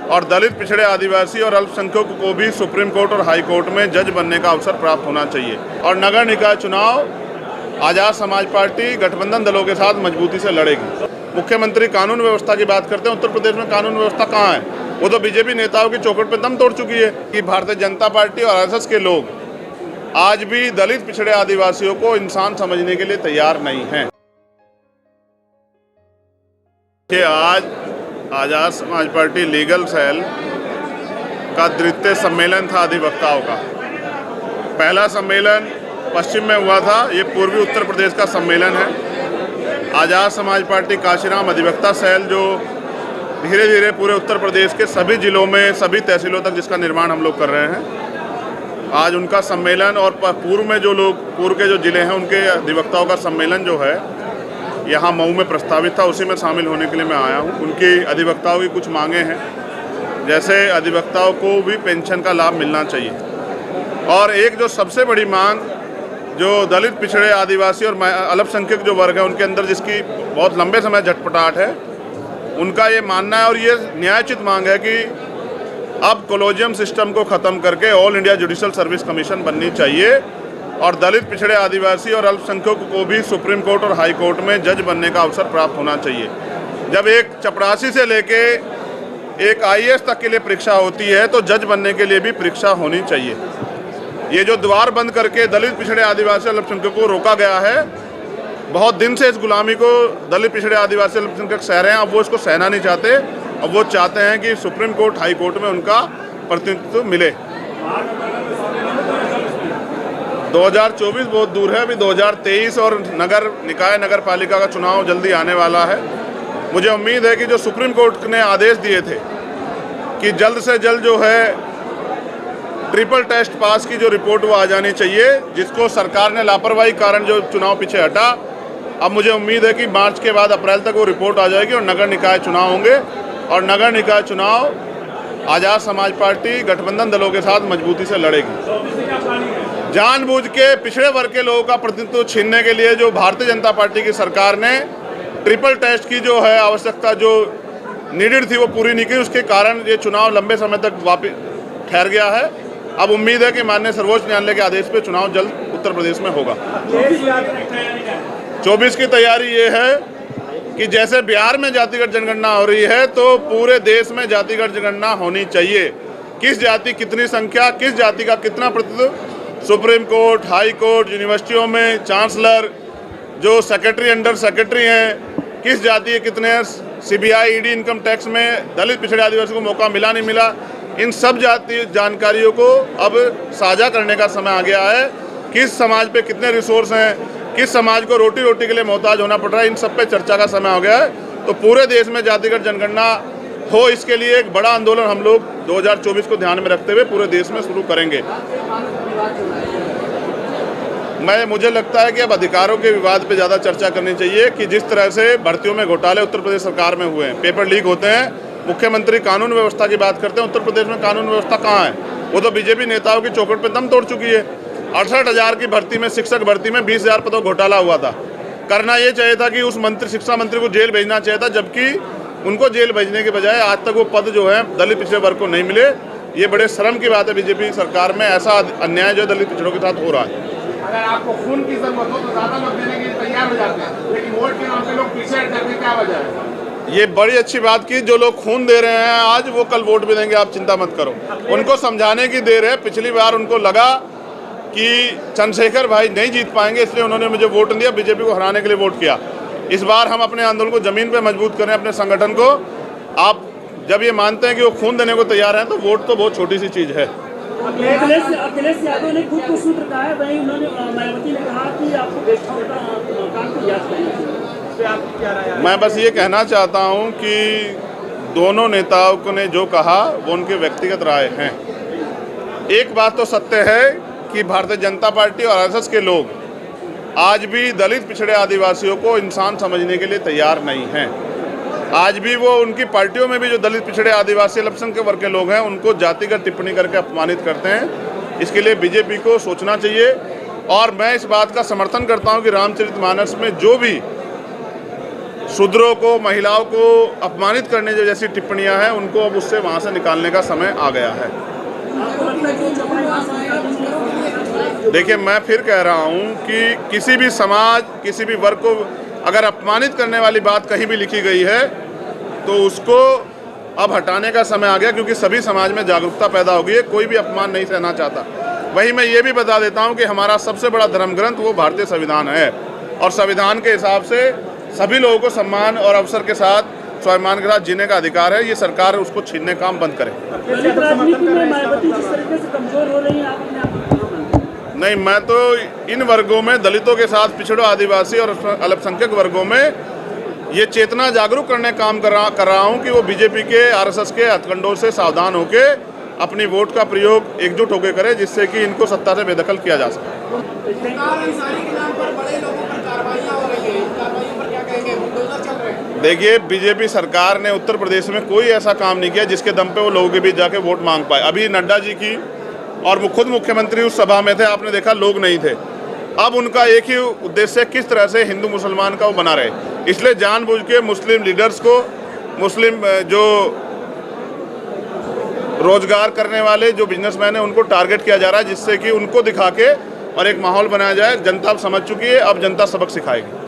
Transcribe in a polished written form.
और दलित, पिछड़े, आदिवासी और अल्पसंख्यकों को भी सुप्रीम कोर्ट और हाई कोर्ट में जज बनने का अवसर प्राप्त होना चाहिए। और नगर निकाय चुनाव आज़ाद समाज पार्टी गठबंधन दलों के साथ मजबूती से लड़ेगी। मुख्यमंत्री कानून व्यवस्था की बात करते हैं, उत्तर प्रदेश में कानून व्यवस्था कहाँ है? वो तो बीजेपी नेताओं की चौखट पे दम तोड़ चुकी है कि भारतीय जनता पार्टी और आरएसएस के लोग आज भी दलित, पिछड़े, आदिवासियों को इंसान समझने के लिए तैयार नहीं हैं। कि आज आज़ाद समाज पार्टी लीगल सेल का द्वितीय सम्मेलन था अधिवक्ताओं का। पहला सम्मेलन पश्चिम में हुआ था, ये पूर्वी उत्तर प्रदेश का सम्मेलन है। आज़ाद समाज पार्टी काशीराम अधिवक्ता सेल जो धीरे धीरे पूरे उत्तर प्रदेश के सभी जिलों में, सभी तहसीलों तक जिसका निर्माण हम लोग कर रहे हैं, आज उनका सम्मेलन और पूर्व में जो लोग, पूर्व के जो जिले हैं उनके अधिवक्ताओं का सम्मेलन जो है यहाँ मऊ में प्रस्तावित था, उसी में शामिल होने के लिए मैं आया हूँ। उनकी अधिवक्ताओं की कुछ मांगे हैं, जैसे अधिवक्ताओं को भी पेंशन का लाभ मिलना चाहिए। और एक जो सबसे बड़ी मांग जो दलित, पिछड़े, आदिवासी और अल्पसंख्यक जो वर्ग है उनके अंदर जिसकी बहुत लंबे समय झटपटाहट है, उनका ये मानना है और ये न्यायोचित मांग है कि अब कोलोजियम सिस्टम को ख़त्म करके all India judicial service commission बननी चाहिए और दलित, पिछड़े, आदिवासी और अल्पसंख्यकों को भी सुप्रीम कोर्ट और हाई कोर्ट में जज बनने का अवसर प्राप्त होना चाहिए। जब एक चपरासी से लेके एक आईएएस तक के लिए परीक्षा होती है तो जज बनने के लिए भी परीक्षा होनी चाहिए। ये जो द्वार बंद करके दलित, पिछड़े, आदिवासी, अल्पसंख्यकों को रोका गया है, बहुत दिन से इस गुलामी को दलित, पिछड़े, आदिवासी, अल्पसंख्यक सह रहे हैं। अब वो इसको सहना नहीं चाहते। अब वो चाहते हैं कि सुप्रीम कोर्ट, हाई कोर्ट में उनका प्रतिनिधित्व मिले। 2024 बहुत दूर है, अभी 2023 और नगर निकाय, नगर पालिका का चुनाव जल्दी आने वाला है। मुझे उम्मीद है कि जो सुप्रीम कोर्ट ने आदेश दिए थे कि जल्द से जल्द जो है ट्रिपल टेस्ट पास की जो रिपोर्ट वो आ जानी चाहिए, जिसको सरकार ने लापरवाही कारण जो चुनाव पीछे हटा, अब मुझे उम्मीद है कि मार्च के बाद अप्रैल तक वो रिपोर्ट आ जाएगी और नगर निकाय चुनाव होंगे। और नगर निकाय चुनाव आज़ाद समाज पार्टी गठबंधन दलों के साथ मजबूती से लड़ेगी। जानबूझ के पिछड़े वर्ग के लोगों का प्रतिनिधित्व छीनने के लिए जो भारतीय जनता पार्टी की सरकार ने ट्रिपल टेस्ट की जो है आवश्यकता जो नीडेड थी वो पूरी नहीं की, उसके कारण ये चुनाव लंबे समय तक वापस ठहर गया है। अब उम्मीद है कि माननीय सर्वोच्च न्यायालय के आदेश पे चुनाव जल्द उत्तर प्रदेश में होगा। 24 की तैयारी ये है कि जैसे बिहार में जातिगत जनगणना हो रही है तो पूरे देश में जातिगत जनगणना होनी चाहिए। किस जाति कितनी संख्या, किस जाति का कितना प्रतिनिधित्व, सुप्रीम कोर्ट, हाई कोर्ट, यूनिवर्सिटियों में चांसलर, जो सेक्रेटरी, अंडर सेक्रेटरी हैं, किस जाति के कितने, सीबीआई, ईडी, इनकम टैक्स में दलित, पिछड़े, आदिवासी को मौका मिला नहीं मिला, इन सब जाति जानकारियों को अब साझा करने का समय आ गया है। किस समाज पे कितने रिसोर्स हैं, किस समाज को रोटी रोटी के लिए मोहताज होना पड़ रहा है, इन सब पे चर्चा का समय हो गया है। तो पूरे देश में जातिगत जनगणना हो, इसके लिए एक बड़ा आंदोलन हम लोग 2024 को ध्यान में रखते हुए पूरे देश में शुरू करेंगे। मुझे लगता है कि अब अधिकारों के विवाद पे ज़्यादा चर्चा करनी चाहिए कि जिस तरह से भर्तियों में घोटाले उत्तर प्रदेश सरकार में हुए हैं, पेपर लीक होते हैं। मुख्यमंत्री कानून व्यवस्था की बात करते हैं, उत्तर प्रदेश में कानून व्यवस्था कहाँ है? वो तो बीजेपी नेताओं की चौखट पे दम तोड़ चुकी है। 68,000 की भर्ती में, शिक्षक भर्ती में 20,000 पदों घोटाला हुआ था। करना ये चाहिए था कि उस मंत्री, शिक्षा मंत्री को जेल भेजना चाहिए था, जबकि उनको जेल भेजने के बजाय आज तक वो पद जो है दलित पिछड़े वर्ग को नहीं मिले। ये बड़े शर्म की बात है बीजेपी सरकार में, ऐसा अन्याय जो दलित पिछड़ों के साथ हो रहा है। अगर आपको खून की जरूरत हो तो ज्यादा लोग देने के लिए तैयार हो जाते हैं, लेकिन वोट के नाम पे लोग पीछे हट जाते हैं, क्या वजह है? ये बड़ी अच्छी बात की, जो लोग खून दे रहे हैं आज वो कल वोट भी देंगे, आप चिंता मत करो। उनको समझाने की देर है। पिछली बार उनको लगा कि चंद्रशेखर भाई नहीं जीत पाएंगे, इसलिए उन्होंने मुझे वोट दिया, बीजेपी को हराने के लिए वोट किया। इस बार हम अपने आंदोलन को जमीन पे मजबूत करें, अपने संगठन को। आप जब ये मानते हैं कि वो खून देने को तैयार हैं तो वोट तो बहुत छोटी सी चीज़ है। अखिलेश यादव ने खुद को सूत्र कहा है, वहीं उन्होंने मायावती ने कहा कि आपको काम को याद करना चाहिए। मैं बस ये कहना चाहता हूँ कि दोनों नेताओं ने जो कहा वो उनके व्यक्तिगत राय हैं। एक बात तो सत्य है कि भारतीय जनता पार्टी और आरएसएस के लोग आज भी दलित, पिछड़े, आदिवासियों को इंसान समझने के लिए तैयार नहीं हैं। आज भी वो उनकी पार्टियों में भी जो दलित, पिछड़े, आदिवासी, अल्पसंख्यक वर्ग के लोग हैं उनको जातिगत टिप्पणी करके अपमानित करते हैं। इसके लिए बीजेपी को सोचना चाहिए। और मैं इस बात का समर्थन करता हूं कि रामचरितमानस में जो भी शूद्रों को, महिलाओं को अपमानित करने जो जैसी टिप्पणियां हैं, उनको अब उससे वहाँ से निकालने का समय आ गया है। आपको लगता है कि चौपाई का देखिए, मैं फिर कह रहा हूँ कि किसी भी समाज, किसी भी वर्ग को अगर अपमानित करने वाली बात कहीं भी लिखी गई है तो उसको अब हटाने का समय आ गया, क्योंकि सभी समाज में जागरूकता पैदा हो गई है, कोई भी अपमान नहीं सहना चाहता। वहीं मैं ये भी बता देता हूँ कि हमारा सबसे बड़ा धर्म ग्रंथ वो भारतीय संविधान है, और संविधान के हिसाब से सभी लोगों को सम्मान और अवसर के साथ, स्वाभिमान के साथ जीने का अधिकार है। ये सरकार उसको छीनने का काम बंद करे। दलित राजनीति में मायावती जिस तरीके से कमजोर हो रही है, आप अपने आप को कहाँ मानते हैं? नहीं, मैं तो इन वर्गों में, दलितों के साथ पिछड़ों, आदिवासी और अल्पसंख्यक वर्गों में ये चेतना जागरूक करने का काम कर रहा हूँ कि वो बीजेपी के, आरएसएस के हथकंडों से सावधान होके अपनी वोट का प्रयोग एकजुट होकर करे, जिससे कि इनको सत्ता से बेदखल किया जा सके। देखिए, बीजेपी सरकार ने उत्तर प्रदेश में कोई ऐसा काम नहीं किया जिसके दम पे वो लोगों के बीच जाके वोट मांग पाए। अभी नड्डा जी की और खुद मुख्यमंत्री उस सभा में थे, आपने देखा लोग नहीं थे। अब उनका एक ही उद्देश्य है, किस तरह से हिंदू मुसलमान का वो बना रहे। इसलिए जानबूझ के मुस्लिम लीडर्स को, मुस्लिम जो रोजगार करने वाले जो बिजनेसमैन हैं, उनको टारगेट किया जा रहा है, जिससे कि उनको दिखा के और एक माहौल बनाया जाए। जनता अब समझ चुकी है, अब जनता सबक सिखाएगी।